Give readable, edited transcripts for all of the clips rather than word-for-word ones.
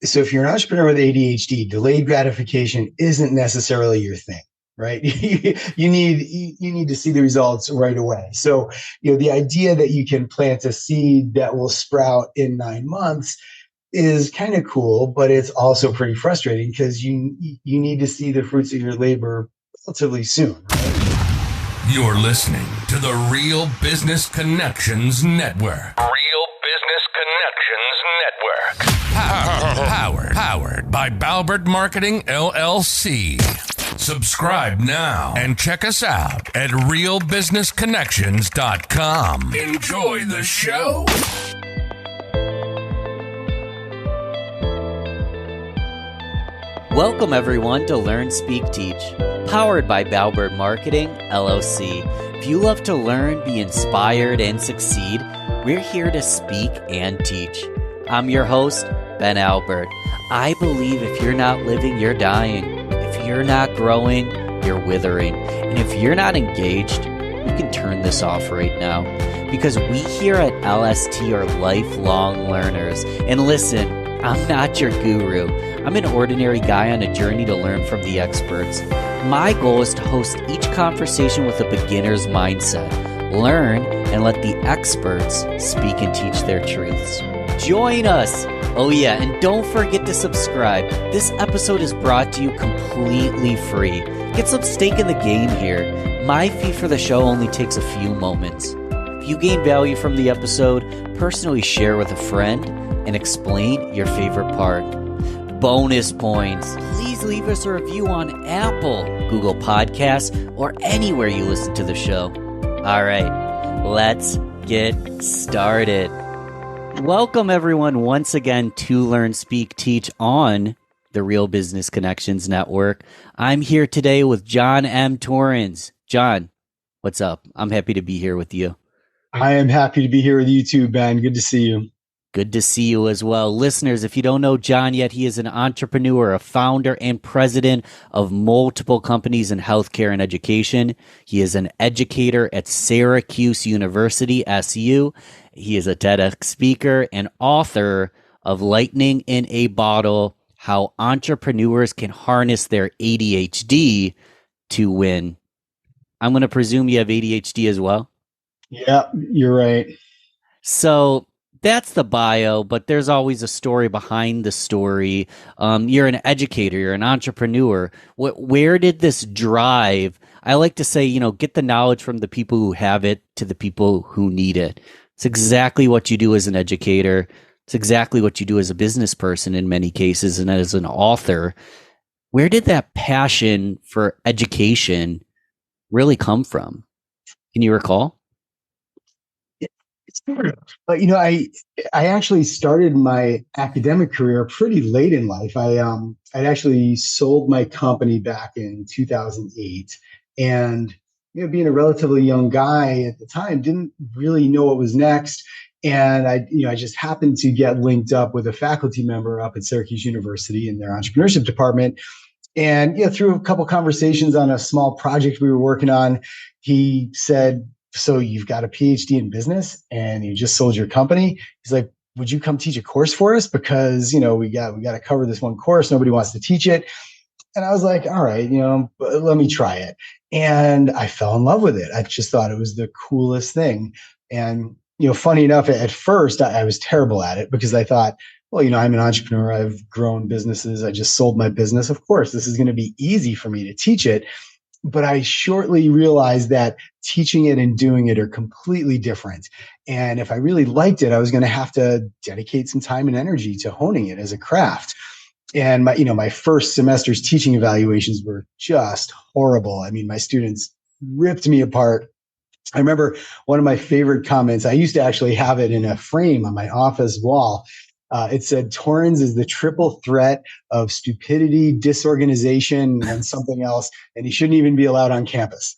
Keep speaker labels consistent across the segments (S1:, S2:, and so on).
S1: So if you're an entrepreneur with ADHD, delayed gratification isn't necessarily your thing, right? You need to see the results right away. So, the idea that you can plant a seed that will sprout in 9 months is kind of cool, but it's also pretty frustrating because you need to see the fruits of your labor relatively soon, right?
S2: You're listening to the Real Business Connections Network. Real Business Connections Network. Powered by Balbert Marketing, LLC. Subscribe now and check us out at realbusinessconnections.com. Enjoy the show.
S3: Welcome everyone to Learn, Speak, Teach, powered by Balbert Marketing, LLC. If you love to learn, be inspired, and succeed, we're here to speak and teach. I'm your host, Ben Albert. I believe if you're not living, you're dying. If you're not growing, you're withering. And if you're not engaged, you can turn this off right now. Because we here at LST are lifelong learners. And listen, I'm not your guru. I'm an ordinary guy on a journey to learn from the experts. My goal is to host each conversation with a beginner's mindset. Learn and let the experts speak and teach their truths. Join us! Oh yeah, and don't forget to subscribe. This episode is brought to you completely free. Get some stake in the game here. My fee for the show only takes a few moments. If you gain value from the episode, personally share with a friend and explain your favorite part. Bonus points. Please leave us a review on Apple, Google Podcasts, or anywhere you listen to the show. All right, let's get started. Welcome everyone once again to Learn, Speak, Teach on the Real Business Connections Network. I'm here today with John M. Torrens. John, what's up? I'm happy to be here with you.
S1: I am happy to be here with you too, Ben. Good to see you.
S3: Good to see you as well. Listeners, if you don't know John yet, he is an entrepreneur, a founder and president of multiple companies in healthcare and education. He is an educator at Syracuse University, SU. He is a TEDx speaker and author of Lightning in a Bottle, How Entrepreneurs Can Harness Their ADHD to Win. I'm going to presume you have ADHD as well?
S1: Yeah, you're right.
S3: So that's the bio, but there's always a story behind the story. You're an educator, you're an entrepreneur. Where did this drive? I like to say, get the knowledge from the people who have it to the people who need it. It's exactly what you do as an educator. It's exactly what you do as a business person in many cases and as an author. Where did that passion for education really come from? Can you recall?
S1: But I actually started my academic career pretty late in life. I'd actually sold my company back in 2008, and being a relatively young guy at the time, didn't really know what was next. And I just happened to get linked up with a faculty member up at Syracuse University in their entrepreneurship department. And through a couple conversations on a small project we were working on, he said, "So you've got a PhD in business and you just sold your company." He's like, "Would you come teach a course for us? Because, we got to cover this one course. Nobody wants to teach it." And I was like, "All right, let me try it." And I fell in love with it. I just thought it was the coolest thing. And, funny enough, at first I was terrible at it because I thought, well, I'm an entrepreneur. I've grown businesses. I just sold my business. Of course, this is going to be easy for me to teach it. But I shortly realized that teaching it and doing it are completely different. And if I really liked it, I was going to have to dedicate some time and energy to honing it as a craft. And my first semester's teaching evaluations were just horrible. I mean, my students ripped me apart. I remember one of my favorite comments. I used to actually have it in a frame on my office wall. It said, "Torrens is the triple threat of stupidity, disorganization, and something else, and he shouldn't even be allowed on campus."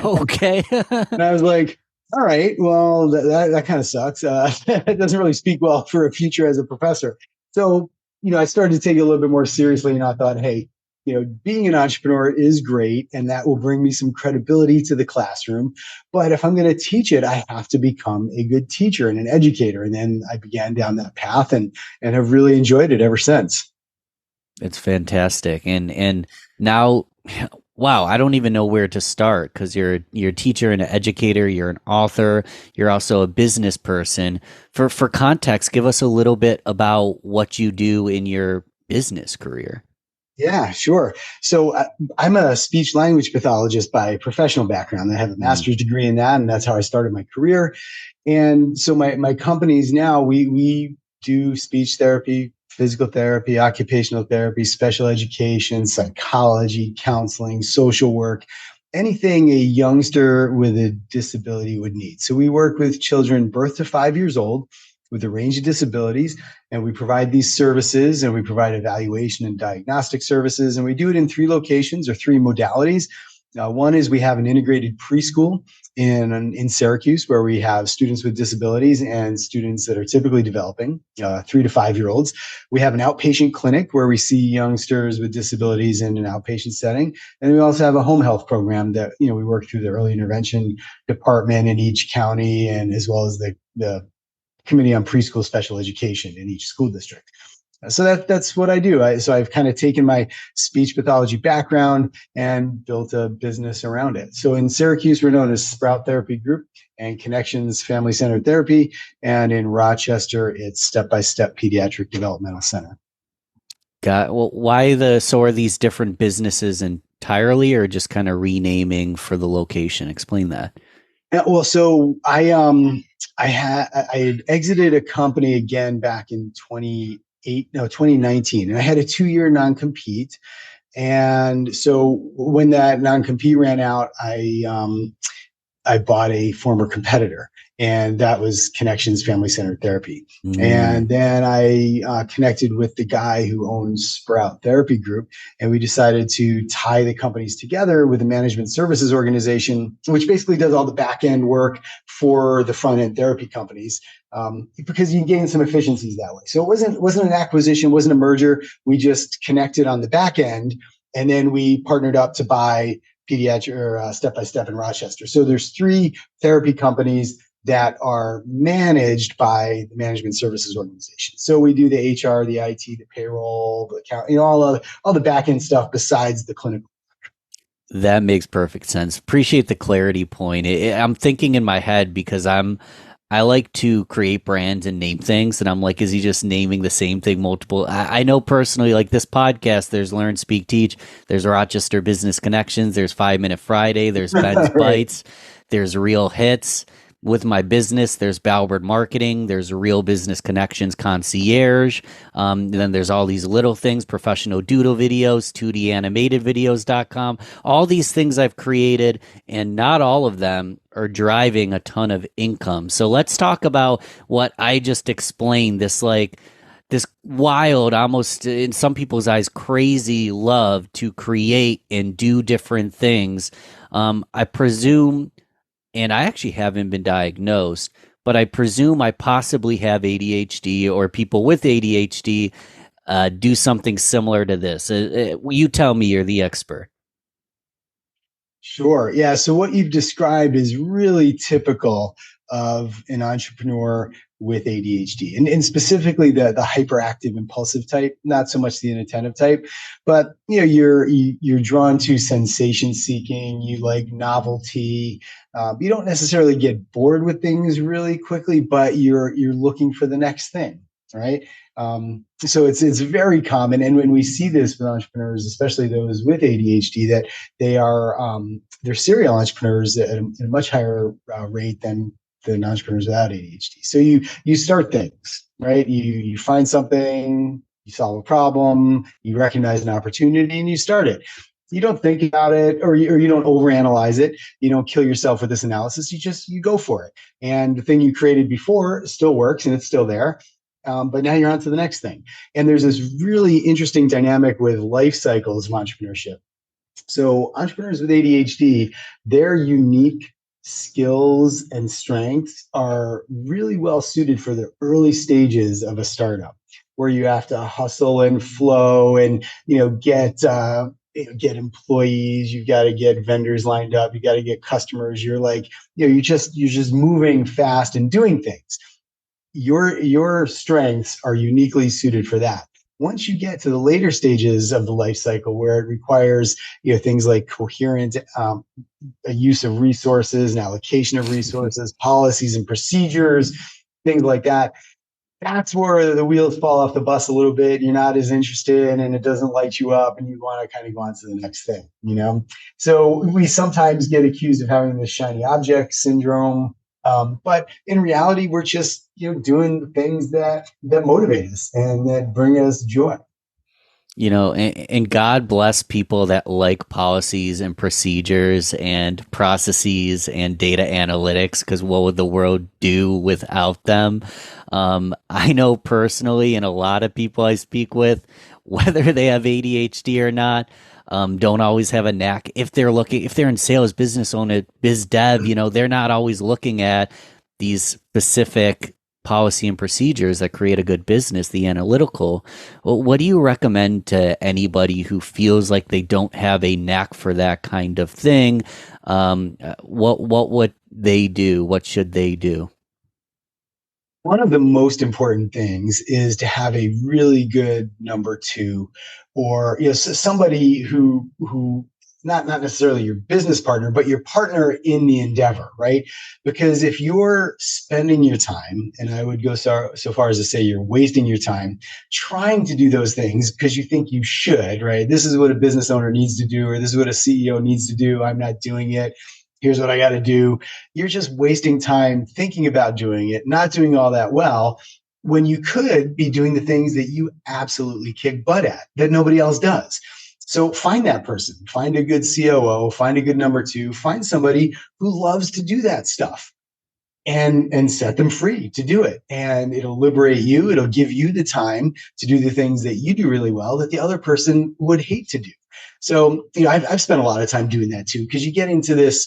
S3: Okay.
S1: And I was like, all right, well, that kind of sucks. It doesn't really speak well for a future as a professor. So, I started to take it a little bit more seriously, and I thought, hey, being an entrepreneur is great, and that will bring me some credibility to the classroom. But if I'm going to teach it, I have to become a good teacher and an educator. And then I began down that path and have really enjoyed it ever since.
S3: It's fantastic. And now, wow, I don't even know where to start because you're a teacher and an educator, you're an author, you're also a business person. For context, give us a little bit about what you do in your business career.
S1: Yeah, sure. So I'm a speech language pathologist by professional background. I have a master's degree in that, and that's how I started my career. And so my companies now, we do speech therapy, physical therapy, occupational therapy, special education, psychology, counseling, social work, anything a youngster with a disability would need. So we work with children birth to 5 years old with a range of disabilities, and we provide these services, and we provide evaluation and diagnostic services, and we do it in 3 locations or 3 modalities. One is we have an integrated preschool in Syracuse, where we have students with disabilities and students that are typically developing, 3 to 5 year olds. We have an outpatient clinic where we see youngsters with disabilities in an outpatient setting. And we also have a home health program that, we work through the early intervention department in each county, and as well as the Committee on Preschool Special Education in each school district. So that's what I do. So I've kind of taken my speech pathology background and built a business around it. So in Syracuse, we're known as Sprout Therapy Group and Connections Family Centered Therapy. And in Rochester, it's Step by Step Pediatric Developmental Center.
S3: So are these different businesses entirely, or just kind of renaming for the location? Explain that.
S1: Well, so I had exited a company again back in 2019, and I had a 2-year non-compete. And so when that non-compete ran out, I bought a former competitor, and that was Connections Family Centered Therapy. And then I connected with the guy who owns Sprout Therapy Group, and we decided to tie the companies together with a management services organization, which basically does all the back end work for the front end therapy companies, because you gain some efficiencies that way. So it wasn't an acquisition, wasn't a merger. We just connected on the back end, and then we partnered up to buy Pediatric or Step by Step in Rochester. So there's 3 therapy companies that are managed by the management services organization. So we do the HR, the IT, the payroll, the account, all the back end stuff besides the clinical.
S3: That makes perfect sense. Appreciate the clarity point. I'm thinking in my head because I like to create brands and name things, and I'm like, is he just naming the same thing multiple? I know personally, like this podcast, there's Learn, Speak, Teach, there's Rochester Business Connections, there's 5 Minute Friday, there's Ben's
S1: Right.
S3: Bites, there's Real Hits. With my business, there's Balbert Marketing, there's Real Business Connections Concierge, and then there's all these little things, professional doodle videos, 2D animatedvideos.com, all these things I've created, and not all of them are driving a ton of income. So let's talk about what I just explained, this wild, almost in some people's eyes, crazy love to create and do different things. I presume, and I actually haven't been diagnosed, but I presume I possibly have ADHD, or people with ADHD do something similar to this. You tell me, you're the expert.
S1: Sure. Yeah. So what you've described is really typical of an entrepreneur with ADHD, and specifically the hyperactive impulsive type, not so much the inattentive type. But you're drawn to sensation seeking. You like novelty. You don't necessarily get bored with things really quickly, but you're looking for the next thing, right? So it's very common, and when we see this with entrepreneurs, especially those with ADHD, that they're serial entrepreneurs at a much higher rate than entrepreneurs without ADHD. So you start things, right? You find something, you solve a problem, you recognize an opportunity, and you start it. You don't think about it, or you don't overanalyze it. You don't kill yourself with this analysis. You go for it. And the thing you created before still works, and it's still there. But now you're on to the next thing. And there's this really interesting dynamic with life cycles of entrepreneurship. So entrepreneurs with ADHD, their unique skills and strengths are really well suited for the early stages of a startup. where you have to hustle and flow and, get employees, you've got to get vendors lined up, you got to get customers. You're like, you're just moving fast and doing things. Your strengths are uniquely suited for that. Once you get to the later stages of the life cycle where it requires things like coherent use of resources and allocation of resources, policies and procedures, things like that, that's where the wheels fall off the bus a little bit. You're not as interested and it doesn't light you up and you want to kind of go on to the next thing. So we sometimes get accused of having this shiny object syndrome. But in reality, we're just, doing the things that motivate us and that bring us joy.
S3: And God bless people that like policies and procedures and processes and data analytics, because what would the world do without them? I know personally, and a lot of people I speak with, whether they have ADHD or not, don't always have a knack. If they're in sales, business owner, biz dev, they're not always looking at these specific policy and procedures that create a good business, the analytical. What do you recommend to anybody who feels like they don't have a knack for that kind of thing? What would they do? What should they do?
S1: One of the most important things is to have a really good number two, or somebody who not necessarily your business partner, but your partner in the endeavor, right? Because if you're spending your time, and I would go so far as to say you're wasting your time trying to do those things because you think you should, right? This is what a business owner needs to do, or this is what a CEO needs to do. I'm not doing it. Here's what I got to do. You're just wasting time thinking about doing it, not doing all that well, when you could be doing the things that you absolutely kick butt at that nobody else does. So find that person, find a good COO, find a good number two, find somebody who loves to do that stuff and set them free to do it. And it'll liberate you. It'll give you the time to do the things that you do really well that the other person would hate to do. So, I've spent a lot of time doing that too, because you get into this,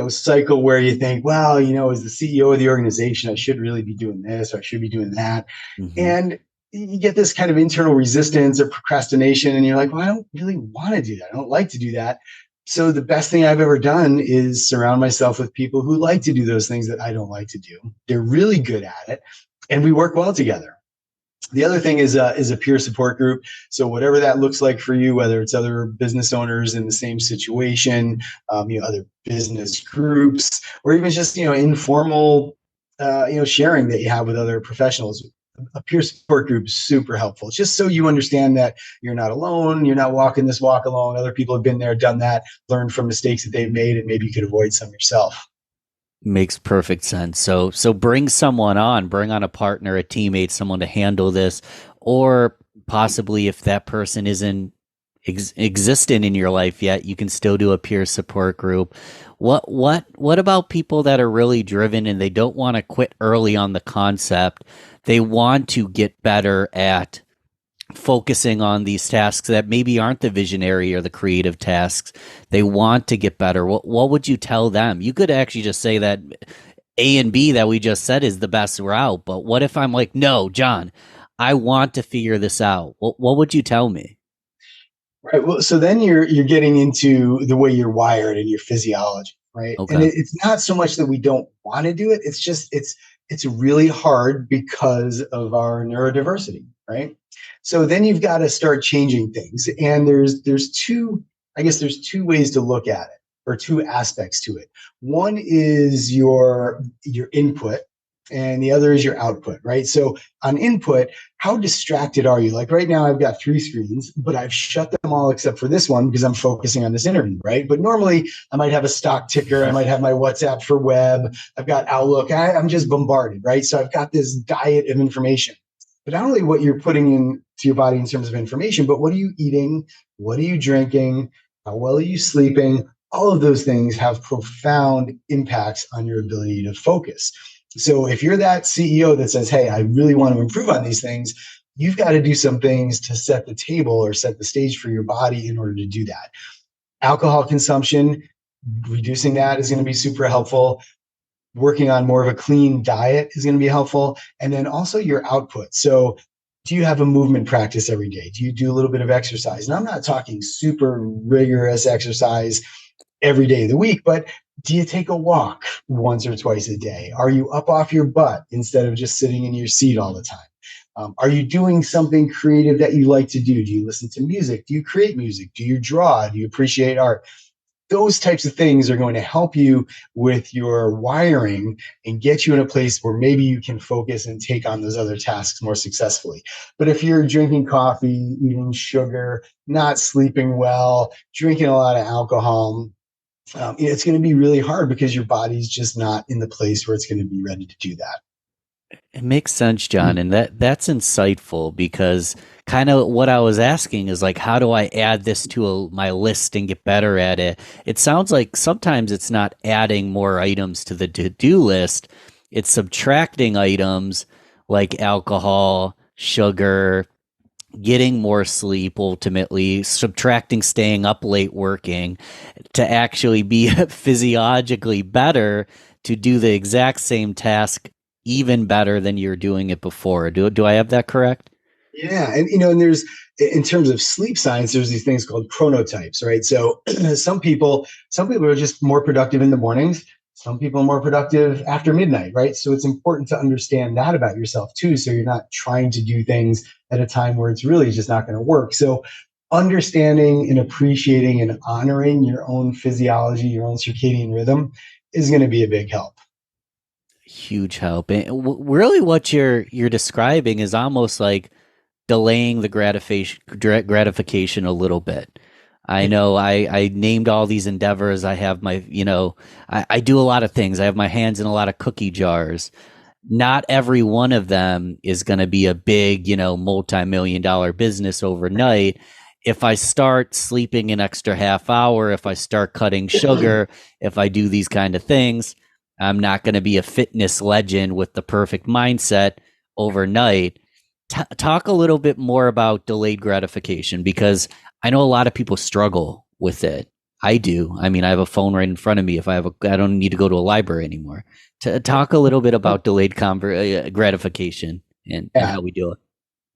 S1: cycle where you think, well, as the CEO of the organization, I should really be doing this, or I should be doing that.
S3: Mm-hmm.
S1: And you get this kind of internal resistance or procrastination, and you're like, well, I don't really want to do that. I don't like to do that. So the best thing I've ever done is surround myself with people who like to do those things that I don't like to do. They're really good at it, and we work well together. The other thing is a peer support group. So whatever that looks like for you, whether it's other business owners in the same situation, other business groups, or even just, informal, sharing that you have with other professionals. A peer support group is super helpful, just so you understand that you're not alone. You're not walking this walk alone. Other people have been there, done that, learned from mistakes that they've made, and maybe you could avoid some yourself.
S3: Makes perfect sense. So bring someone on, bring on a partner, a teammate, someone to handle this, or possibly if that person isn't existent in your life yet, you can still do a peer support group. What about people that are really driven and they don't want to quit early on the concept? They want to get better at focusing on these tasks that maybe aren't the visionary or the creative tasks. They want to get better. What would you tell them? You could actually just say that A and B that we just said is the best route. But what if I'm like, no, John, I want to figure this out. What would you tell me?
S1: Right. Well, so then you're getting into the way you're wired and your physiology, right?
S3: Okay.
S1: And it's not so much that we don't want to do it. It's just it's really hard because of our neurodiversity, right? So then you've got to start changing things. And there's two ways to look at it, or two aspects to it. One is your input, and the other is your output, right? So on input, how distracted are you? Like right now, I've got 3 screens, but I've shut them all except for this one because I'm focusing on this interview, right? But normally I might have a stock ticker. I might have my WhatsApp for web. I've got Outlook. I'm just bombarded, right? So I've got this diet of information. But not only what you're putting into your body in terms of information, but what are you eating? What are you drinking? How well are you sleeping? All of those things have profound impacts on your ability to focus. So if you're that CEO that says, hey, I really want to improve on these things, you've got to do some things to set the table or set the stage for your body in order to do that. Alcohol consumption, reducing that is going to be super helpful. Working on more of a clean diet is going to be helpful. And then also your output. So do you have a movement practice every day? Do you do a little bit of exercise? And I'm not talking super rigorous exercise every day of the week, but do you take a walk once or twice a day? Are you up off your butt instead of just sitting in your seat all the time? Are you doing something creative that you like to do? Do you listen to music? Do you create music? Do you draw? Do you appreciate art? Those types of things are going to help you with your wiring and get you in a place where maybe you can focus and take on those other tasks more successfully. But if you're drinking coffee, eating sugar, not sleeping well, drinking a lot of alcohol, it's going to be really hard because your body's just not in the place where it's going to be ready to do that.
S3: It makes sense, John, and that's insightful because kind of what I was asking is like, how do I add this to my list and get better at it? It sounds like sometimes it's not adding more items to the to-do list, it's subtracting items like alcohol, sugar, getting more sleep, ultimately subtracting staying up late working to actually be physiologically better to do the exact same task even better than you're doing it before. Do I have that correct?
S1: Yeah. And there's, in terms of sleep science, there's these things called chronotypes, right? So some people are just more productive in the mornings. Some people are more productive after midnight, right? So it's important to understand that about yourself too. So you're not trying to do things at a time where it's really just not going to work. So understanding and appreciating and honoring your own physiology, your own circadian rhythm is going to be a big help.
S3: Huge help. And really what you're describing is almost like delaying the gratification a little bit. I know I named all these endeavors. I have my, I do a lot of things. I have my hands in a lot of cookie jars. Not every one of them is going to be a big, multi-million-dollar business overnight. If I start sleeping an extra half hour, if I start cutting sugar, if I do these kind of things, I'm not going to be a fitness legend with the perfect mindset overnight. Talk a little bit more about delayed gratification because I know a lot of people struggle with it. I do. I mean, I have a phone right in front of me. I don't need to go to a library anymore. Talk a little bit about delayed gratification and how we do it.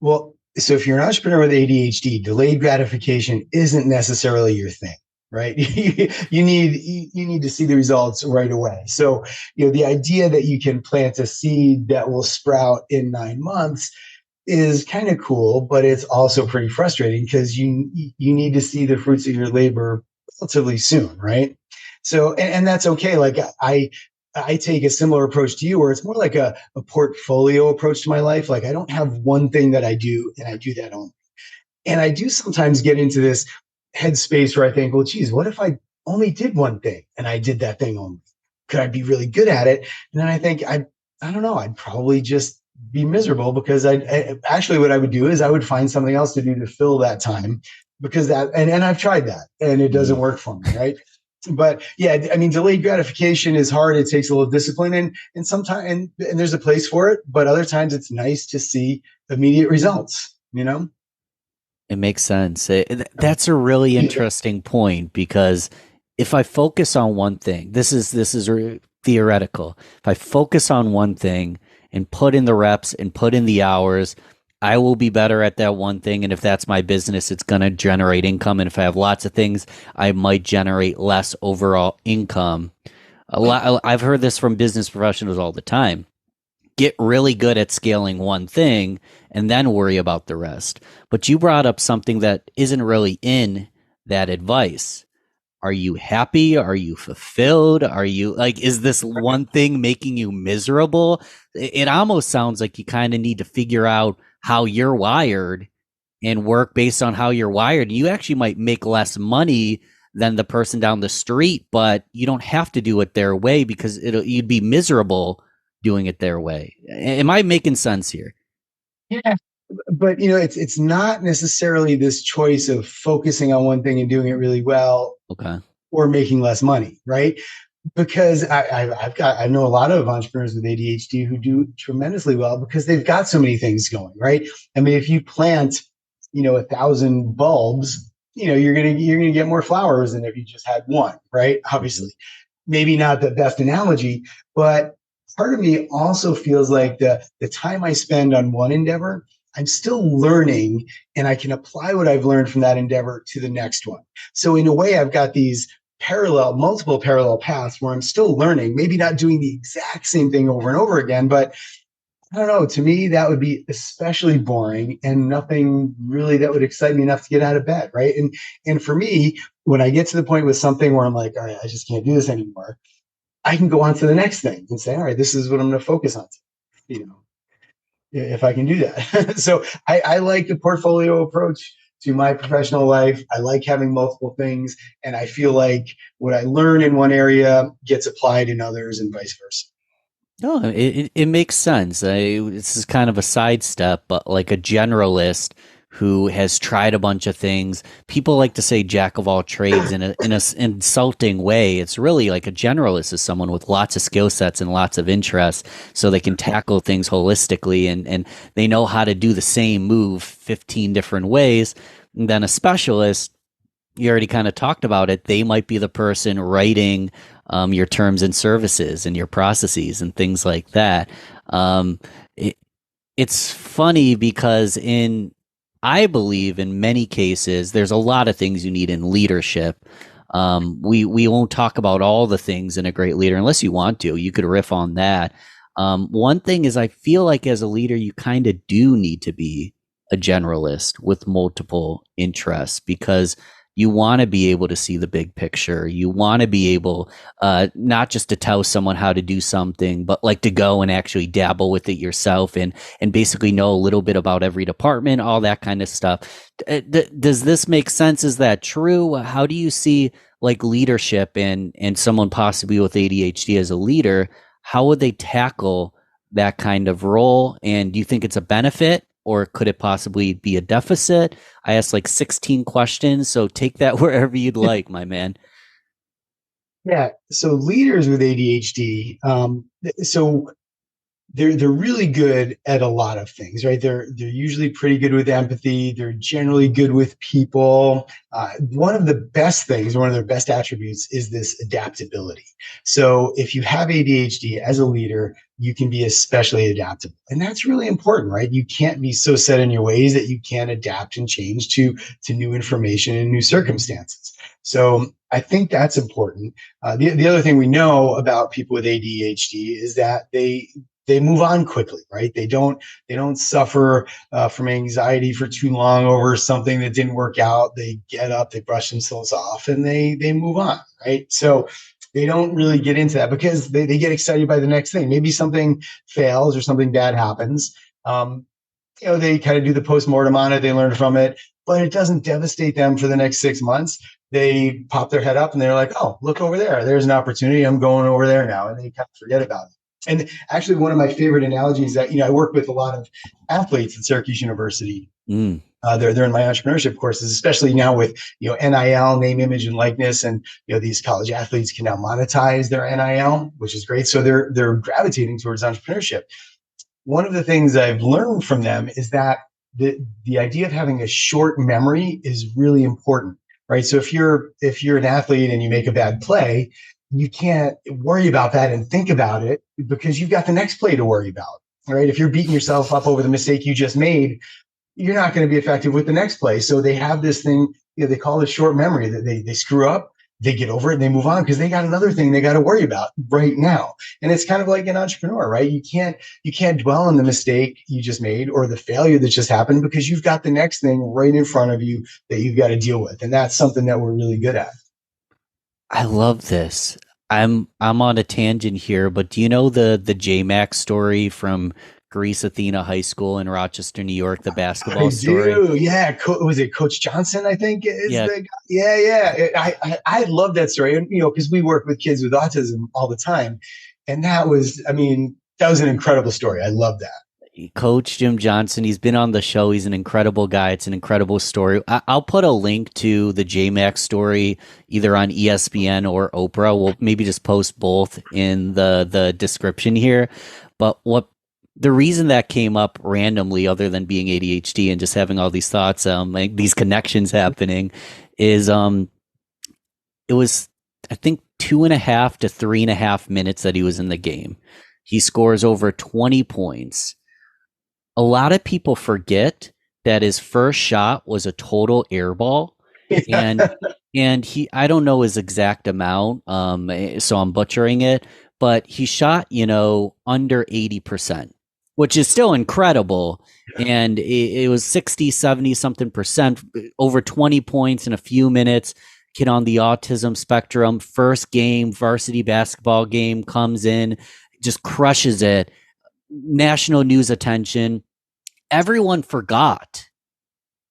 S1: Well, so if you're an entrepreneur with ADHD, delayed gratification isn't necessarily your thing, right? you need to see the results right away. So, the idea that you can plant a seed that will sprout in 9 months is kind of cool, but it's also pretty frustrating because you need to see the fruits of your labor relatively soon, right? So, and that's okay. Like I take a similar approach to you where it's more like a portfolio approach to my life. Like I don't have one thing that I do and I do that only. And I do sometimes get into this headspace where I think, well, geez, what if I only did one thing and I did that thing only? Could I be really good at it? And then I think, I don't know, I'd probably just be miserable because I actually what I would do is I would find something else to do to fill that time because and I've tried that and it doesn't work for me, right? But yeah, I mean, delayed gratification is hard. It takes a little discipline and sometimes, and there's a place for it, but other times it's nice to see immediate results,
S3: It makes sense. That's a really interesting point because if I focus on one thing, this is theoretical. If I focus on one thing and put in the reps and put in the hours, I will be better at that one thing. And if that's my business, it's going to generate income. And if I have lots of things, I might generate less overall income. I've heard this from business professionals all the time. Get really good at scaling one thing and then worry about the rest. But you brought up something that isn't really in that advice. Are you happy? Are you fulfilled? Are you is this one thing making you miserable? It almost sounds like you kind of need to figure out how you're wired and work based on how you're wired. You actually might make less money than the person down the street, but you don't have to do it their way because you'd be miserable doing it their way. Am I making sense here?
S1: Yeah. But it's not necessarily this choice of focusing on one thing and doing it really well,
S3: okay,
S1: or making less money, right? Because I know a lot of entrepreneurs with ADHD who do tremendously well because they've got so many things going, right? I mean, if you plant, 1,000 bulbs, you're gonna get more flowers than if you just had one, right? Obviously, maybe not the best analogy, but part of me also feels like the time I spend on one endeavor I'm still learning, and I can apply what I've learned from that endeavor to the next one. So in a way, I've got these multiple parallel paths where I'm still learning, maybe not doing the exact same thing over and over again, but I don't know. To me, that would be especially boring and nothing really that would excite me enough to get out of bed, right? And for me, when I get to the point with something where I'm like, all right, I just can't do this anymore, I can go on to the next thing and say, all right, this is what I'm going to focus on. You know, if I can do that. So I like the portfolio approach to my professional life. I like having multiple things, and I feel like what I learn in one area gets applied in others, and vice versa.
S3: No, it makes sense. This is kind of a sidestep, but like a generalist who has tried a bunch of things. People like to say jack of all trades in a insulting way. It's really like a generalist is someone with lots of skill sets and lots of interests, so they can tackle things holistically, and they know how to do the same move 15 different ways. And then a specialist, you already kind of talked about it. They might be the person writing your terms and services and your processes and things like that. It's funny because I believe in many cases, there's a lot of things you need in leadership. We won't talk about all the things in a great leader unless you want to. You could riff on that. One thing is, I feel like as a leader, you kind of do need to be a generalist with multiple interests, because you want to be able to see the big picture. You want to be able not just to tell someone how to do something, but like to go and actually dabble with it yourself, and basically know a little bit about every department, all that kind of stuff. Does this make sense? Is that true? How do you see like leadership and someone possibly with ADHD as a leader? How would they tackle that kind of role? And do you think it's a benefit, or could it possibly be a deficit? I asked like 16 questions, so take that wherever you'd like, my man.
S1: Yeah. So leaders with ADHD, so they're really good at a lot of things, right? They're usually pretty good with empathy. They're generally good with people. One of the best things, one of their best attributes, is this adaptability. So if you have ADHD as a leader, you can be especially adaptable, and that's really important, right? You can't be so set in your ways that you can't adapt and change to new information and new circumstances. So I think that's important. The other thing we know about people with ADHD is that they move on quickly, right? They don't suffer from anxiety for too long over something that didn't work out. They get up, they brush themselves off, and they move on, right? So they don't really get into that because they get excited by the next thing. Maybe something fails or something bad happens. They kind of do the postmortem on it. They learn from it, but it doesn't devastate them for the next 6 months. They pop their head up and they're like, oh, look over there. There's an opportunity. I'm going over there now. And they kind of forget about it. And actually, one of my favorite analogies that, I work with a lot of athletes at Syracuse University. They're in my entrepreneurship courses, especially now with, NIL, name, image, and likeness. And, these college athletes can now monetize their NIL, which is great. So they're gravitating towards entrepreneurship. One of the things I've learned from them is that the idea of having a short memory is really important, right? So if you're an athlete and you make a bad play, you can't worry about that and think about it because you've got the next play to worry about, right? If you're beating yourself up over the mistake you just made, you're not going to be effective with the next play. So they have this thing, they call it short memory, that they screw up, they get over it and they move on because they got another thing they got to worry about right now. And it's kind of like an entrepreneur, right? You can't dwell on the mistake you just made or the failure that just happened because you've got the next thing right in front of you that you've got to deal with. And that's something that we're really good at.
S3: I love this. I'm on a tangent here, but do you know the JMac story from Greece Athena High School in Rochester, New York, the basketball story?
S1: Do. Yeah. Was it Coach Johnson, I think is
S3: Yeah.
S1: the guy? Yeah. I love that story. And, because we work with kids with autism all the time. And that was an incredible story. I love that.
S3: Coach Jim Johnson, he's been on the show. He's an incredible guy. It's an incredible story. I'll put a link to the JMac story either on ESPN or Oprah. We'll maybe just post both in the description here. But the reason that came up randomly, other than being ADHD and just having all these thoughts, like these connections happening, is it was, I think, 2.5 to 3.5 minutes that he was in the game. He scores over 20 points. A lot of people forget that his first shot was a total air ball, and I don't know his exact amount, so I'm butchering it, but he shot, under 80%, which is still incredible. And it was 60, 70 something percent, over 20 points in a few minutes. Kid on the autism spectrum, first game, varsity basketball game, comes in, just crushes it. National news attention. Everyone forgot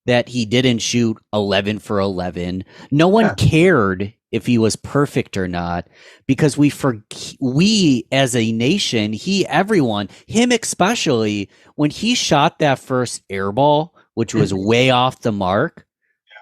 S3: that he didn't shoot 11 for 11. No one
S1: Yeah.
S3: cared if he was perfect or not, because we as a nation, everyone, him especially, when he shot that first air ball, which was way off the mark,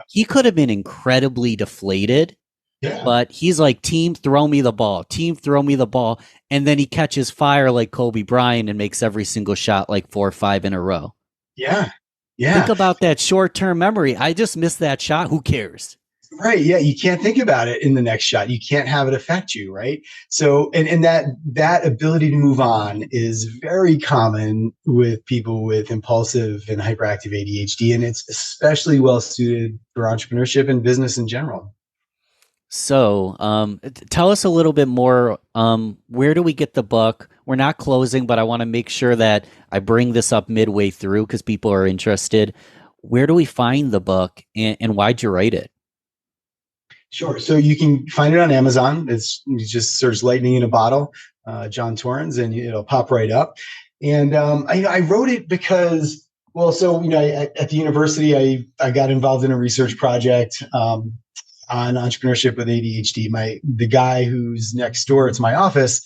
S3: he could have been incredibly deflated.
S1: Yeah.
S3: But he's like, team, throw me the ball. Team, throw me the ball. And then he catches fire like Kobe Bryant and makes every single shot like 4 or 5 in a row.
S1: Yeah. Yeah.
S3: Think about that short-term memory. I just missed that shot. Who cares?
S1: Right. Yeah. You can't think about it in the next shot. You can't have it affect you. Right. So, and that ability to move on is very common with people with impulsive and hyperactive ADHD. And it's especially well suited for entrepreneurship and business in general.
S3: So, tell us a little bit more. Where do we get the book? We're not closing, but I want to make sure that I bring this up midway through because people are interested. Where do we find the book, and why'd you write it?
S1: Sure. So you can find it on Amazon. You just search "Lightning in a Bottle," John Torrens, and it'll pop right up. And I wrote it because, well, so at the university, I got involved in a research project on entrepreneurship with ADHD. The guy who's next door to my office,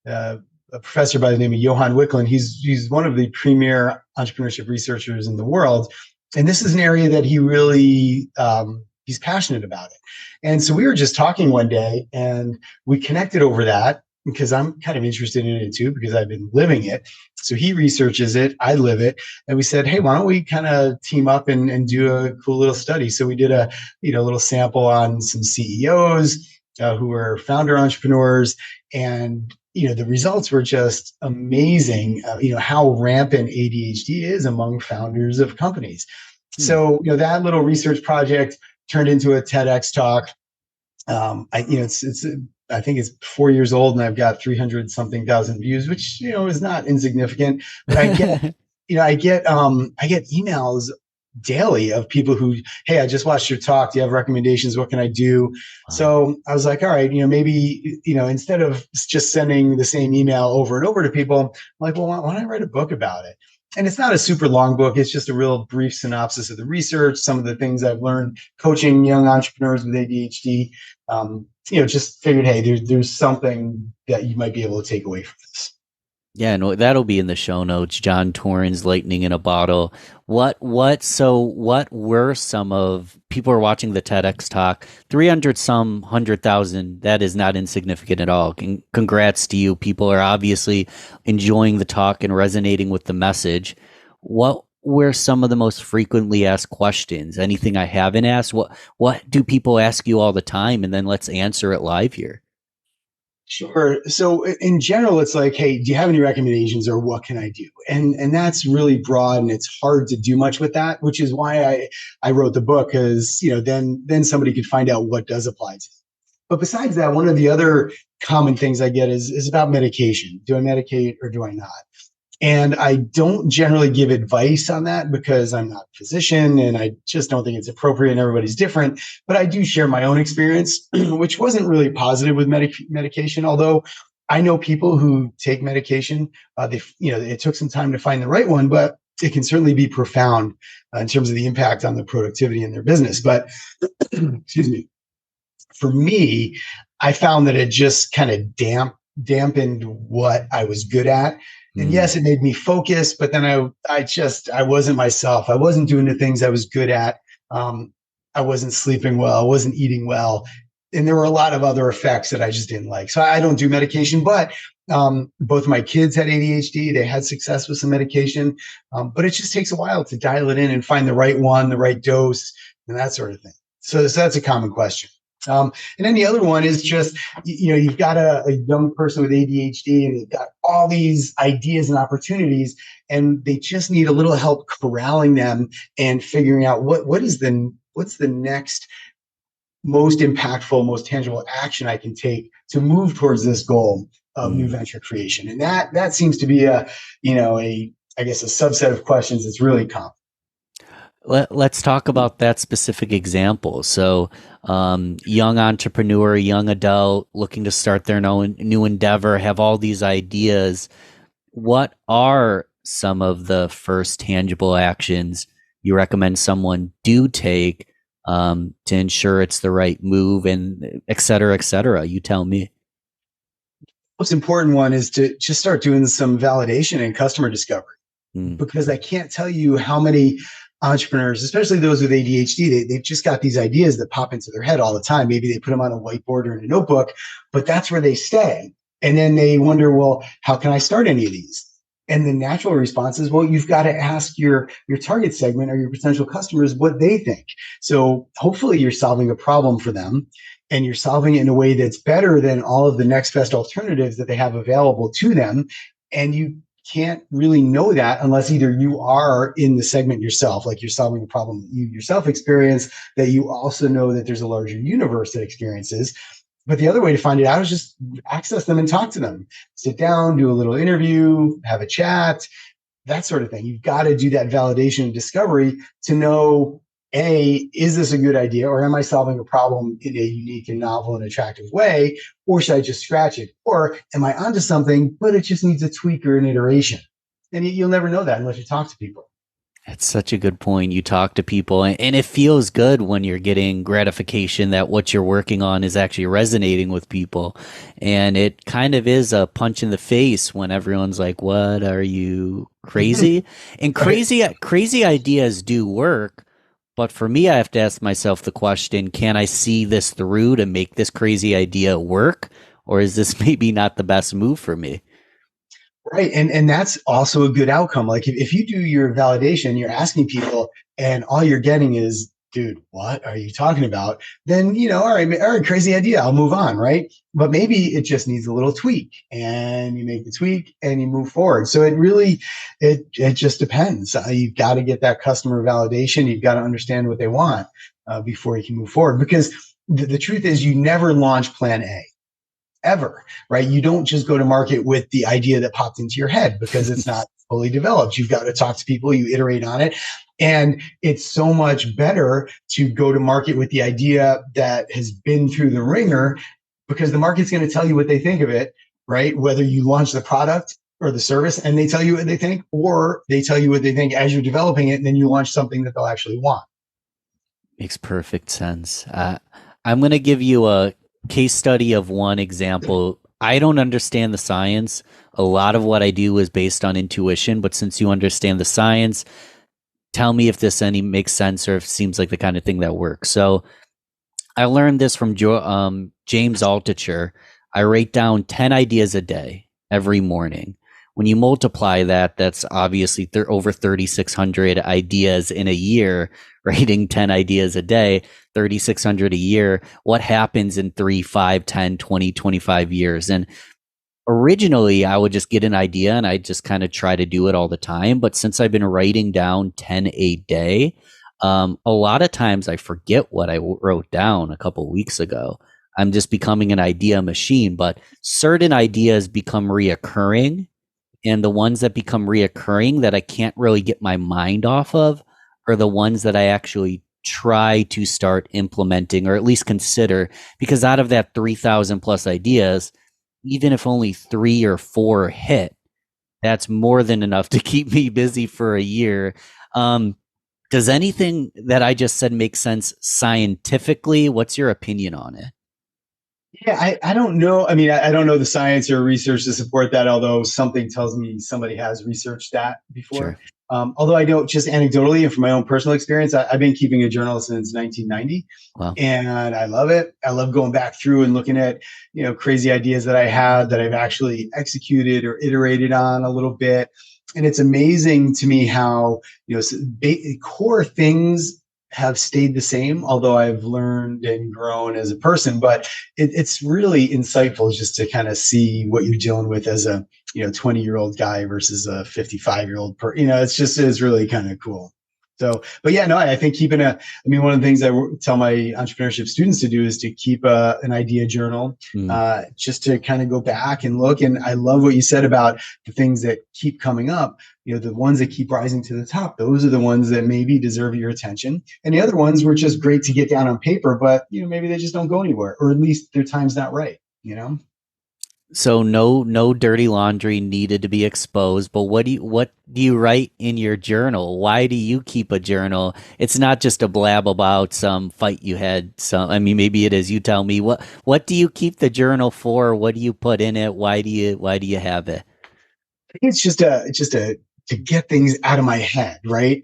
S1: a professor by the name of Johan Wicklund, he's one of the premier entrepreneurship researchers in the world, and this is an area that he really he's passionate about it. And so we were just talking one day, and we connected over that because I'm kind of interested in it too, because I've been living it. So he researches it, I live it, and we said, hey, why don't we kind of team up and do a cool little study? So we did a little sample on some CEOs who were founder entrepreneurs, and the results were just amazing. How rampant ADHD is among founders of companies. So that little research project turned into a TEDx talk. I think it's 4 years old, and I've got 300 something thousand views, which is not insignificant. But I get emails daily of people who, hey, I just watched your talk. Do you have recommendations? What can I do? Wow. So I was like, all right, maybe instead of just sending the same email over and over to people, I'm like, well, why don't I write a book about it? And it's not a super long book. It's just a real brief synopsis of the research, some of the things I've learned coaching young entrepreneurs with ADHD. Just figured, hey, there's something that you might be able to take away from this.
S3: Yeah, no, that'll be in the show notes. John Torrens, Lightning in a Bottle. What were some of, people are watching the TEDx talk, 100,000, that is not insignificant at all. Congrats to you. People are obviously enjoying the talk and resonating with the message. What were some of the most frequently asked questions? Anything I haven't asked? What do people ask you all the time? And then let's answer it live here.
S1: Sure. So in general, it's like, hey, do you have any recommendations, or what can I do? And that's really broad, and it's hard to do much with that, which is why I wrote the book, because then somebody could find out what does apply to them. But besides that, one of the other common things I get is about medication. Do I medicate or do I not? And I don't generally give advice on that because I'm not a physician, and I just don't think it's appropriate, and everybody's different. But I do share my own experience, which wasn't really positive with medication. Although I know people who take medication, it took some time to find the right one, but it can certainly be profound in terms of the impact on the productivity in their business. But excuse me, for me, I found that it just kind of dampened what I was good at. And yes, it made me focus, but then I wasn't myself. I wasn't doing the things I was good at. I wasn't sleeping well. I wasn't eating well. And there were a lot of other effects that I just didn't like. So I don't do medication, but both my kids had ADHD. They had success with some medication, but it just takes a while to dial it in and find the right one, the right dose, and that sort of thing. So that's a common question. And then the other one is just, you've got a young person with ADHD, and you've got all these ideas and opportunities. and they just need a little help corralling them and figuring out what's the next most impactful, most tangible action I can take to move towards this goal of new venture creation. And that seems to be a I guess a subset of questions that's really common.
S3: Let's talk about that specific example. So, young entrepreneur, young adult looking to start their own new endeavor, have all these ideas. What are some of the first tangible actions you recommend someone do take to ensure it's the right move, and et cetera, et cetera? You tell me.
S1: Most important one is to just start doing some validation and customer discovery, because I can't tell you how many entrepreneurs, especially those with ADHD, they've just got these ideas that pop into their head all the time. Maybe they put them on a whiteboard or in a notebook, but that's where they stay. And then they wonder, well, how can I start any of these? And the natural response is, well, you've got to ask your target segment or your potential customers what they think. So hopefully you're solving a problem for them, and you're solving it in a way that's better than all of the next best alternatives that they have available to them. And you can't really know that unless either you are in the segment yourself, like you're solving a problem that you yourself experience, that you also know that there's a larger universe that experiences. But the other way to find it out is just access them and talk to them. Sit down, do a little interview, have a chat, that sort of thing. You've got to do that validation and discovery to know, A, is this a good idea, or am I solving a problem in a unique and novel and attractive way, or should I just scratch it? Or am I onto something, but it just needs a tweak or an iteration? And you'll never know that unless you talk to people.
S3: That's such a good point. You talk to people, and it feels good when you're getting gratification that what you're working on is actually resonating with people. And it kind of is a punch in the face when everyone's like, what, are you crazy? And crazy ideas do work. But for me, I have to ask myself the question, can I see this through to make this crazy idea work? Or is this maybe not the best move for me?
S1: Right. And that's also a good outcome. Like if you do your validation, you're asking people and all you're getting is, dude, what are you talking about? Then, all right, crazy idea. I'll move on. Right. But maybe it just needs a little tweak, and you make the tweak and you move forward. So it just depends. You've got to get that customer validation. You've got to understand what they want before you can move forward, because the truth is you never launch plan A. Ever, right? You don't just go to market with the idea that popped into your head, because it's not fully developed. You've got to talk to people, you iterate on it. And it's so much better to go to market with the idea that has been through the ringer, because the market's going to tell you what they think of it, right? Whether you launch the product or the service and they tell you what they think, or they tell you what they think as you're developing it, and then you launch something that they'll actually want.
S3: Makes perfect sense. I'm going to give you a case study of one example. I don't understand the science. A lot of what I do is based on intuition, but since you understand the science, tell me if this makes sense or if it seems like the kind of thing that works. So I learned this from James Altucher. I write down 10 ideas a day every morning. When you multiply that, that's obviously over 3,600 ideas in a year. Writing 10 ideas a day, 3,600 a year. What happens in 3, 5, 10, 20, 25 years? And originally, I would just get an idea and I just kind of try to do it all the time. But since I've been writing down 10 a day, a lot of times I forget what I wrote down a couple of weeks ago. I'm just becoming an idea machine, but certain ideas become reoccurring. And the ones that become reoccurring that I can't really get my mind off of are the ones that I actually try to start implementing, or at least consider, because out of that 3,000 plus ideas, even if only 3 or 4 hit, that's more than enough to keep me busy for a year. Does anything that I just said make sense scientifically? What's your opinion on it?
S1: Yeah, I don't know. I mean, I don't know the science or research to support that, although something tells me somebody has researched that before.
S3: Sure.
S1: Although I don't, just anecdotally and from my own personal experience, I've been keeping a journal since 1990.
S3: Wow.
S1: And I love it. I love going back through and looking at, crazy ideas that I had that I've actually executed or iterated on a little bit. And it's amazing to me how, core things have stayed the same, although I've learned and grown as a person. But it's really insightful just to kind of see what you're dealing with as a 20-year-old guy versus a 55-year-old it's really kind of cool. So, but yeah, no, I think one of the things I tell my entrepreneurship students to do is to keep an idea journal, just to kind of go back and look. And I love what you said about the things that keep coming up. The ones that keep rising to the top, those are the ones that maybe deserve your attention. And the other ones were just great to get down on paper, but maybe they just don't go anywhere, or at least their time's not right,
S3: So no dirty laundry needed to be exposed, but what do you write in your journal? Why do you keep a journal? It's not just a blab about some fight you had. Maybe it is. You tell me. What do you keep the journal for? What do you put in it? Why do you have it?
S1: I think it's just to get things out of my head, right?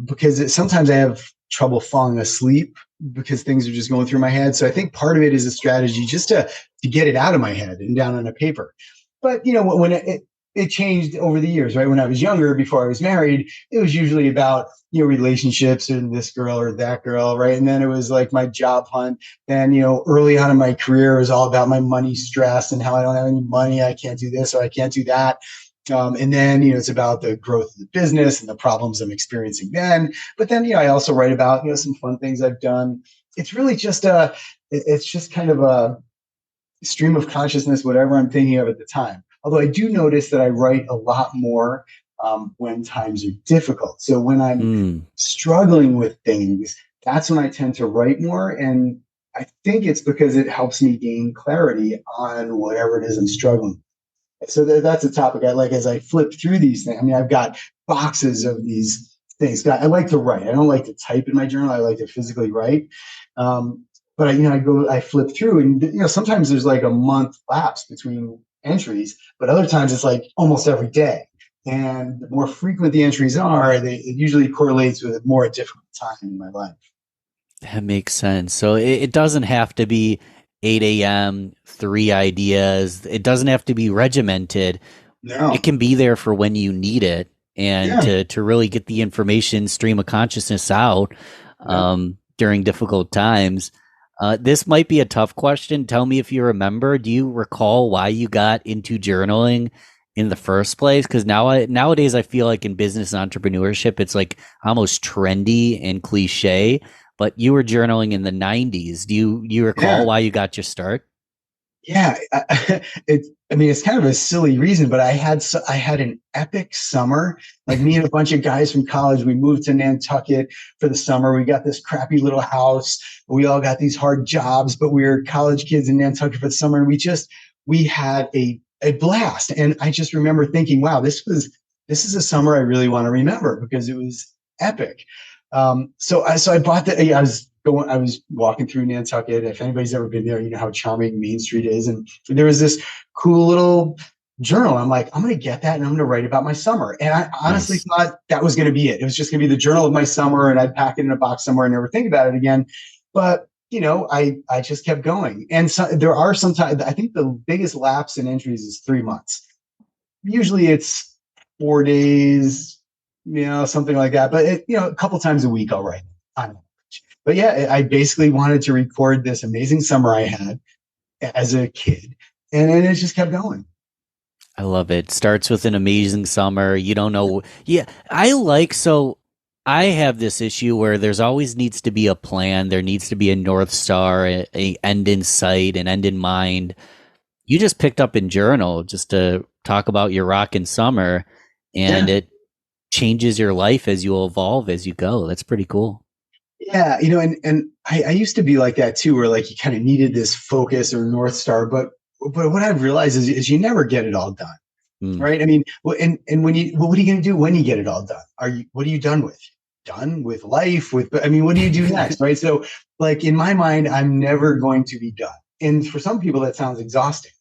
S1: Because sometimes I have trouble falling asleep because things are just going through my head. So I think part of it is a strategy just to get it out of my head and down on a paper. But when it changed over the years, right? When I was younger, before I was married, it was usually about relationships and this girl or that girl, right? And then it was like my job hunt. Then early on in my career, it was all about my money stress and how I don't have any money, I can't do this or I can't do that. And then, it's about the growth of the business and the problems I'm experiencing then. But then, I also write about, some fun things I've done. It's really just kind of a stream of consciousness, whatever I'm thinking of at the time. Although I do notice that I write a lot more when times are difficult. So when I'm struggling with things, that's when I tend to write more. And I think it's because it helps me gain clarity on whatever it is I'm struggling with. So that's a topic I like as I flip through these things. I've got boxes of these things. I like to write. I don't like to type in my journal. I like to physically write. But I flip through, and sometimes there's like a month lapse between entries, but other times it's like almost every day. And the more frequent the entries are, it usually correlates with a more difficult time in my life.
S3: That makes sense. So it doesn't have to be 8 a.m., 3 ideas. It doesn't have to be regimented.
S1: No.
S3: It can be there for when you need it and to really get the information stream of consciousness out during difficult times. This might be a tough question. Tell me if you remember. Do you recall why you got into journaling in the first place? Because nowadays I feel like in business and entrepreneurship, it's like almost trendy and cliche. But you were journaling in the 90s. Do you recall why you got your start?
S1: Yeah, it's kind of a silly reason, but I had an epic summer. Like me and a bunch of guys from college, we moved to Nantucket for the summer. We got this crappy little house. We all got these hard jobs, but we were college kids in Nantucket for the summer. And we had a blast. And I just remember thinking, wow, this is a summer I really want to remember because it was epic. So I bought that. I was walking through Nantucket. If anybody's ever been there, you know how charming Main Street is. And there was this cool little journal. I'm like, I'm going to get that and I'm going to write about my summer. And I honestly thought that was going to be it. It was just going to be the journal of my summer, and I'd pack it in a box somewhere and never think about it again. But I just kept going. And so there are sometimes, I think the biggest lapse in entries is 3 months. Usually it's 4 days, something like that. But a couple times a week I'll write on it. But yeah, I basically wanted to record this amazing summer I had as a kid, and it just kept going.
S3: I love it. Starts with an amazing summer. You don't know. Yeah, so I have this issue where there's always needs to be a plan. There needs to be a North Star, a end in sight, an end in mind. You just picked up in journal just to talk about your rockin' summer, and it changes your life as you evolve as you go. That's pretty cool.
S1: Yeah, and I used to be like that too, where like you kind of needed this focus or North Star, but what I've realized is you never get it all done, right? I mean, what are you going to do when you get it all done? What are you done with? Done with life? What do you do next, right? So, like in my mind, I'm never going to be done, and for some people that sounds exhausting,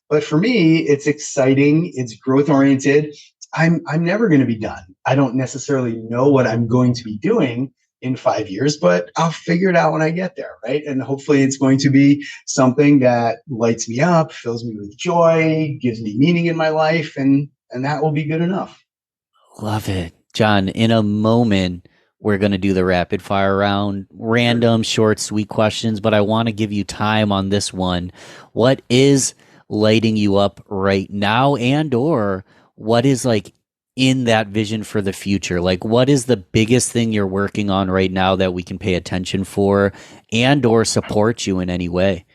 S1: but for me, it's exciting. It's growth oriented. I'm never going to be done. I don't necessarily know what I'm going to be doing in 5 years, but I'll figure it out when I get there, right? And hopefully it's going to be something that lights me up, fills me with joy, gives me meaning in my life, and that will be good enough.
S3: Love it. John, in a moment, we're going to do the rapid fire round, random, short, sweet questions, but I want to give you time on this one. What is lighting you up right now, and or what is like in that vision for the future? Like, what is the biggest thing you're working on right now that we can pay attention for and or support you in any way?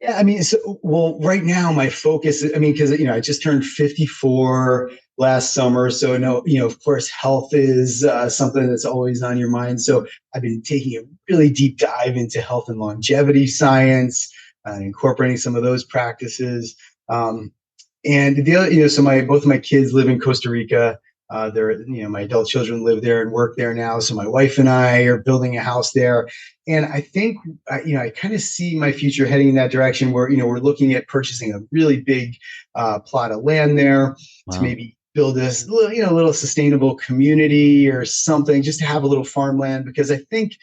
S1: Yeah, I mean, well, right now my focus, I mean, because, I just turned 54 last summer. So, no, of course, health is something that's always on your mind. So I've been taking a really deep dive into health and longevity science, incorporating some of those practices. And the other, so both of my kids live in Costa Rica. My adult children live there and work there now. So my wife and I are building a house there. And I think, I kind of see my future heading in that direction where, we're looking at purchasing a really big plot of land there to maybe build this, little sustainable community or something, just to have a little farmland. Because I think,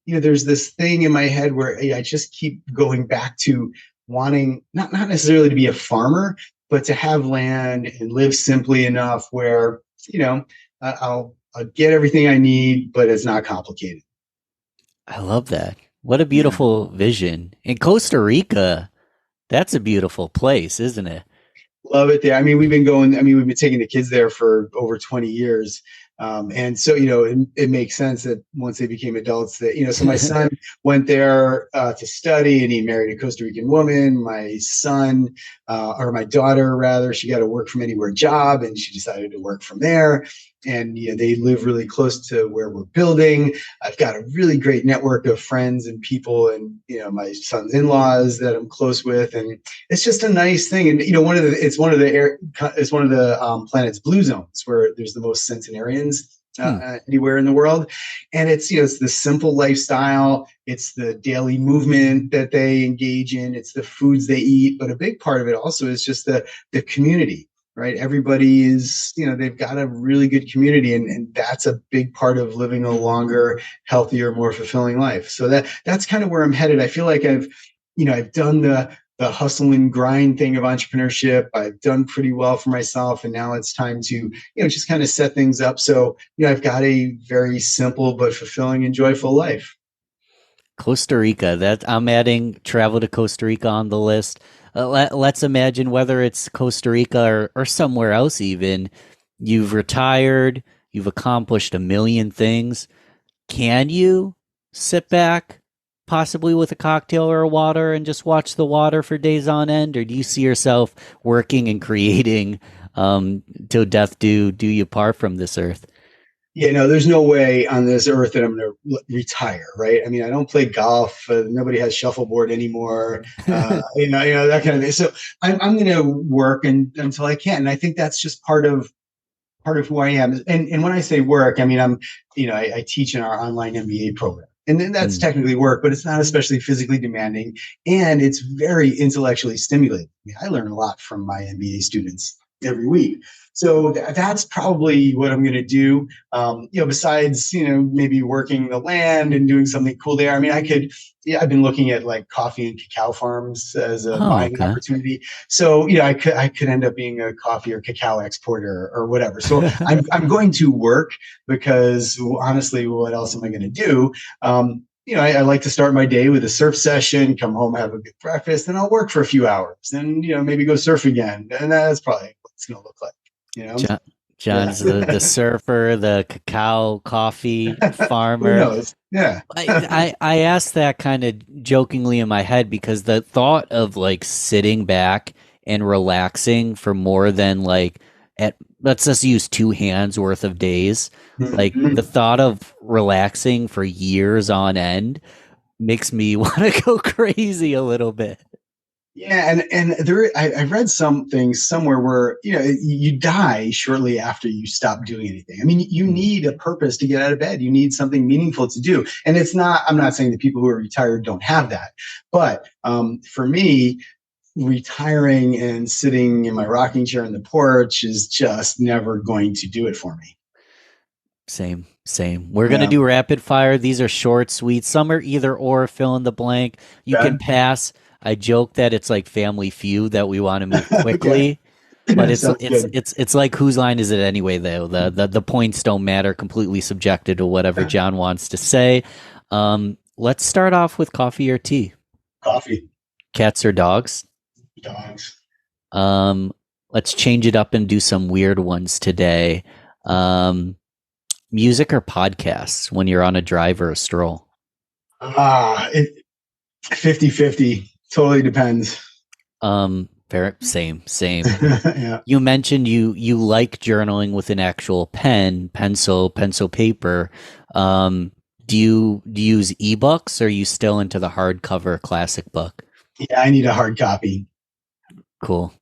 S1: there's this thing in my head where I just keep going back to wanting not necessarily to be a farmer, but to have land and live simply enough where, I'll get everything I need, but it's not complicated.
S3: I love that. What a beautiful vision. In Costa Rica, that's a beautiful place, isn't it?
S1: Love it there. I mean, we've been taking the kids there for over 20 years. And so, it makes sense that once they became adults that, so my son went there to study and he married a Costa Rican woman. My son, or my daughter rather, she got a work from anywhere job and she decided to work from there. And they live really close to where we're building. I've got a really great network of friends and people, and my son's in-laws that I'm close with, and it's just a nice thing. And it's one of the planet's blue zones where there's the most centenarians anywhere in the world. And it's the simple lifestyle, it's the daily movement that they engage in, it's the foods they eat, but a big part of it also is just the community. Right. Everybody is, they've got a really good community, and that's a big part of living a longer, healthier, more fulfilling life. So that's kind of where I'm headed. I feel like I've done the hustle and grind thing of entrepreneurship. I've done pretty well for myself, and now it's time to, just kind of set things up. So, I've got a very simple but fulfilling and joyful life.
S3: Costa Rica, that I'm adding travel to Costa Rica on the list. Let's imagine whether it's Costa Rica or somewhere else even, you've retired, you've accomplished a million things. Can you sit back, possibly with a cocktail or a water, and just watch the water for days on end? Or do you see yourself working and creating till death do you part from this earth?
S1: There's no way on this earth that I'm going to retire, right? I mean, I don't play golf. Nobody has shuffleboard anymore. That kind of thing. So I'm going to work until I can. And I think that's just part of who I am. And when I say work, I mean, I teach in our online MBA program. And then that's technically work, but it's not especially physically demanding. And it's very intellectually stimulating. I mean, I learn a lot from my MBA students every week. So that's probably what I'm going to do. Besides, maybe working the land and doing something cool there. I mean, I've been looking at like coffee and cacao farms as a buying opportunity. So, I could end up being a coffee or cacao exporter or whatever. So I'm going to work because honestly, what else am I going to do? I like to start my day with a surf session, come home, have a good breakfast, and I'll work for a few hours and, maybe go surf again. And that's probably what it's going to look like.
S3: John's the surfer, the cacao coffee farmer.
S1: Who knows? Yeah.
S3: I asked that kind of jokingly in my head because the thought of like sitting back and relaxing for more than let's just use 2 hands worth of days. Like the thought of relaxing for years on end makes me want to go crazy a little bit.
S1: Yeah, and I read something somewhere where you die shortly after you stop doing anything. I mean, you need a purpose to get out of bed. You need something meaningful to do, and I'm not saying that people who are retired don't have that, but for me, retiring and sitting in my rocking chair on the porch is just never going to do it for me.
S3: Same. We're going to do rapid fire. These are short, sweet. Some are either or, fill in the blank. You can pass. I joke that it's like Family Feud, that we want to move quickly, but it's like whose line is it anyway? Though the points don't matter. Completely subjective to whatever John wants to say. Let's start off with coffee or tea.
S1: Coffee.
S3: Cats or dogs?
S1: Dogs.
S3: Let's change it up and do some weird ones today. Music or podcasts when you're on a drive or a stroll?
S1: 50-50. Totally depends.
S3: Same.
S1: Yeah.
S3: You mentioned you like journaling with an actual pencil, paper. Do you use ebooks, or are you still into the hardcover classic book?
S1: Yeah, I need a hard copy.
S3: Cool.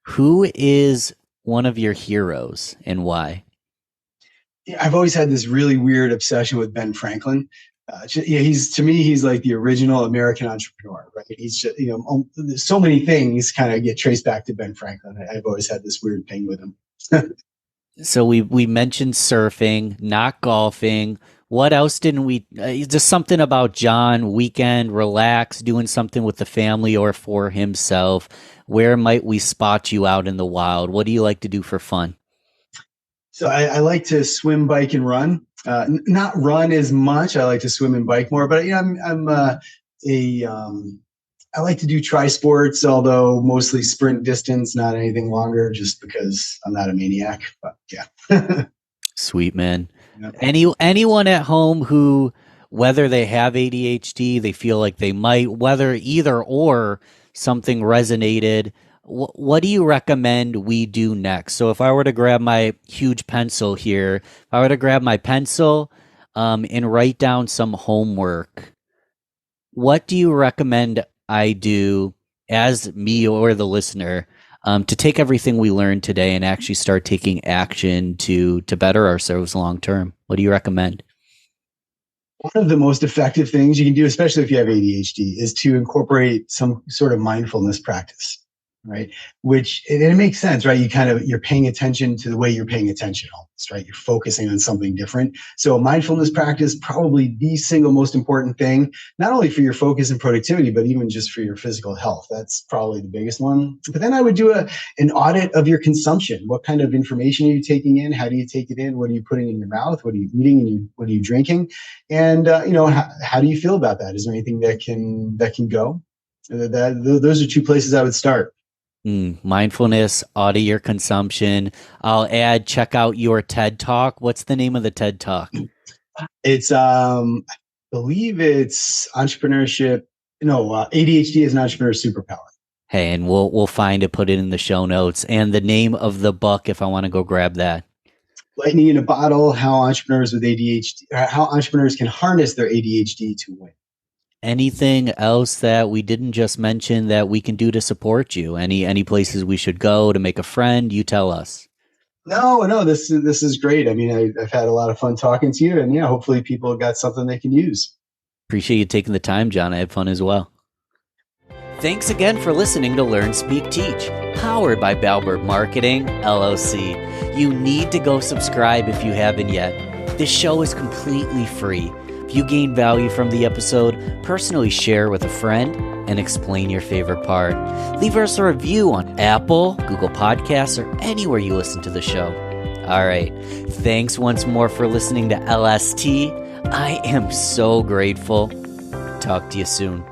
S3: Who is one of your heroes and why?
S1: I've always had this really weird obsession with Ben Franklin. He's like the original American entrepreneur, right? He's just, so many things kind of get traced back to Ben Franklin. I've always had this weird thing with him.
S3: So we mentioned surfing, not golfing. What else didn't we? Just something about John, weekend, relax, doing something with the family or for himself. Where might we spot you out in the wild? What do you like to do for fun?
S1: So I like to swim, bike, and run. Not run as much. I like to swim and bike more. But I like to do tri-sports, although mostly sprint distance, not anything longer, just because I'm not a maniac. But yeah.
S3: Sweet, man.
S1: Yeah.
S3: Anyone at home who, whether they have ADHD, they feel like they might, whether either or something resonated, what do you recommend we do next? So if I were to grab my huge pencil here, if I were to grab my pencil and write down some homework, what do you recommend I do as me or the listener to take everything we learned today and actually start taking action to better ourselves long term? What do you recommend?
S1: One of the most effective things you can do, especially if you have ADHD, is to incorporate some sort of mindfulness practice, right? Which, and it makes sense, right? You're paying attention to the way you're paying attention almost, right? You're focusing on something different. So mindfulness practice, probably the single most important thing, not only for your focus and productivity, but even just for your physical health. That's probably the biggest one. But then I would do an audit of your consumption. What kind of information are you taking in? How do you take it in? What are you putting in your mouth? What are you eating? And what are you drinking? And, how do you feel about that? Is there anything that can go? Those are two places I would start.
S3: Mindfulness, audit your consumption. I'll add, check out your TED Talk. What's the name of the TED Talk?
S1: It's, I believe it's entrepreneurship. No, ADHD is an entrepreneur superpower.
S3: Hey, and we'll find it, put it in the show notes. And the name of the book, if I want to go grab that.
S1: Lightning in a Bottle, how entrepreneurs can harness their ADHD to win.
S3: Anything else that we didn't just mention that we can do to support you? Any places we should go to make a friend? You tell us.
S1: No, this is great. I mean, I've had a lot of fun talking to you, and yeah, hopefully people got something they can use.
S3: Appreciate you taking the time, John. I had fun as well. Thanks again for listening to Learn, Speak, Teach, powered by Balbert Marketing, LLC. You need to go subscribe if you haven't yet. This show is completely free. If you gain value from the episode, personally share with a friend and explain your favorite part. Leave us a review on Apple, Google Podcasts, or anywhere you listen to the show. All right. Thanks once more for listening to LST. I am so grateful. Talk to you soon.